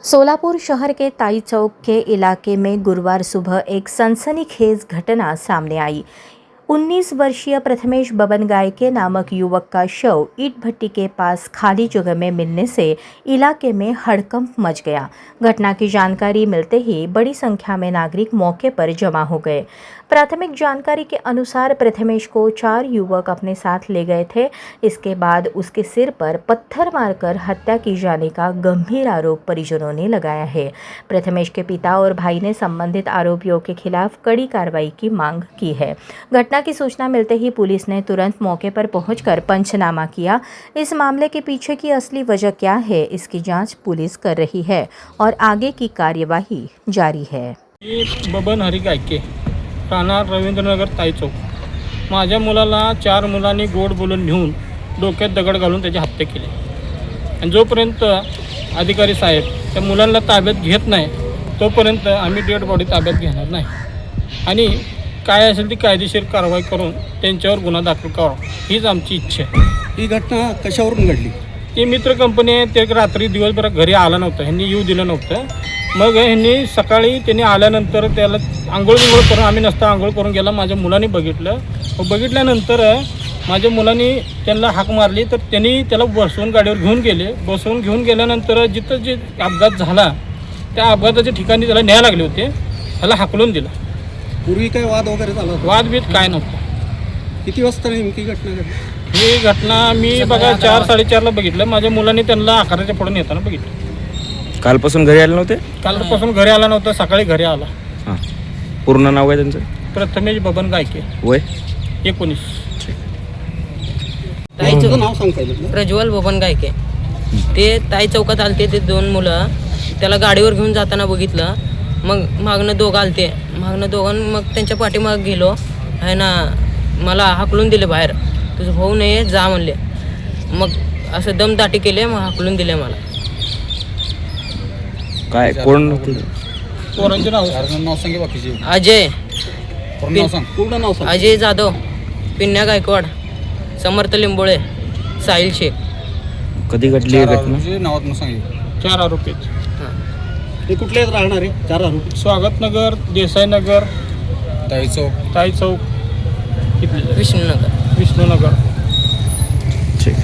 सोलापुर शहर के ताई चौक के इलाके में गुरुवार सुबह एक सनसनीखेज घटना सामने आई। 19 वर्षीय प्रथमेश बबन गायके नामक युवक का शव ईट भट्टी के पास खाली जगह में मिलने से इलाके में हड़कंप मच गया। घटना की जानकारी मिलते ही बड़ी संख्या में नागरिक मौके पर जमा हो गए। प्राथमिक जानकारी के अनुसार प्रथमेश को 4 युवक अपने साथ ले गए थे। इसके बाद उसके सिर पर पत्थर मारकर हत्या की जाने का गंभीर आरोप परिजनों ने लगाया है। प्रथमेश के पिता और भाई ने संबंधित आरोपियों के खिलाफ कड़ी कार्रवाई की मांग की है। घटना की सूचना मिलते ही पुलिस ने तुरंत मौके पर पहुंचकर पंचनामा किया। इस मामले के पीछे की असली वजह क्या है, इसकी जांच पुलिस कर रही है और आगे की कार्यवाही जारी है। बबन हरी गायके, राहणार रवींद्रनगर ताई चौक। माझ्या मुलाला 4 मुलांनी गोड बोलून घेऊन डोक्यात दगड घालून त्याची हत्या केली आणि जोपर्यंत अधिकारी साहेब त्या मुलांना ताब्यात घेत नाही तोपर्यंत आम्ही डेड बॉडी ताब्यात घेणार नाही आणि काय असेल ती कायदेशीर कारवाई करून त्यांच्यावर गुन्हा दाखल करावा हीच आमची इच्छा आहे। ही घटना कशावरून घडली? ती मित्र कंपनी आहे, ते रात्री दिवसभर घरी आला नव्हता, ह्यांनी येऊ दिलं नव्हतं। मग ह्यांनी सकाळी त्यांनी आल्यानंतर त्याला आंघोळ करून आम्ही नसता आंघोळ करून गेला, माझ्या मुलांनी बघितल्यानंतर माझ्या मुलांनी त्यांना हाक मारली तर त्यांनी त्याला बसवून गाडीवर घेऊन गेले। बसवून घेऊन गेल्यानंतर जिथं जे अपघात झाला त्या अपघाताच्या ठिकाणी त्याला न्याय लागले होते, त्याला हाकलून दिला। पूर्वी काय वाद वगैरे झाला होता? वादबीत काय नव्हतं। किती वाजता नेमकी घटना घडली? ही घटना मी बघा 4-4:30ला बघितलं। माझ्या मुलांनी त्यांना आकाराच्या पुढे येताना बघितलं। कालपासून घरी आले नव्हते? कालपासून घरी आला नव्हता, सकाळी घरी आला। हां, पूर्ण नाव काय त्यांचं? प्रथमेश बबन गायके, वय 19। तुझं नाव सांग पहिलं। प्रज्वल बबन गायके। ते ताई चौकात आलते, ते 2 मुलं त्याला गाडीवर घेऊन जाताना बघितलं। मग मागणं दोघं आलते, मग त्यांच्या पाठीमाग गेलो आहे ना, मला हाकलून दिले बाहेर, तुझं भाऊ नाही जा म्हणले। मग असं दमदाटी केले, मग हाकलून दिले मला। काय कोण? पोरांचे नाव सांगे बाकीचे। अजय पूर्ण नाव सांग। अजय जाधव, पिन्या गायकवाड, समर्थ लिंबोळे, साहिल शेख। कधी घडली ही घटना? नावात सांगितलं। 4 आरोपी आहेत। ते कुठले राहणार आहे? 4 आरोपी। स्वागतनगर, देसाईनगर, ताई चौक, ताई चौक, विष्णुनगर। विष्णुनगर।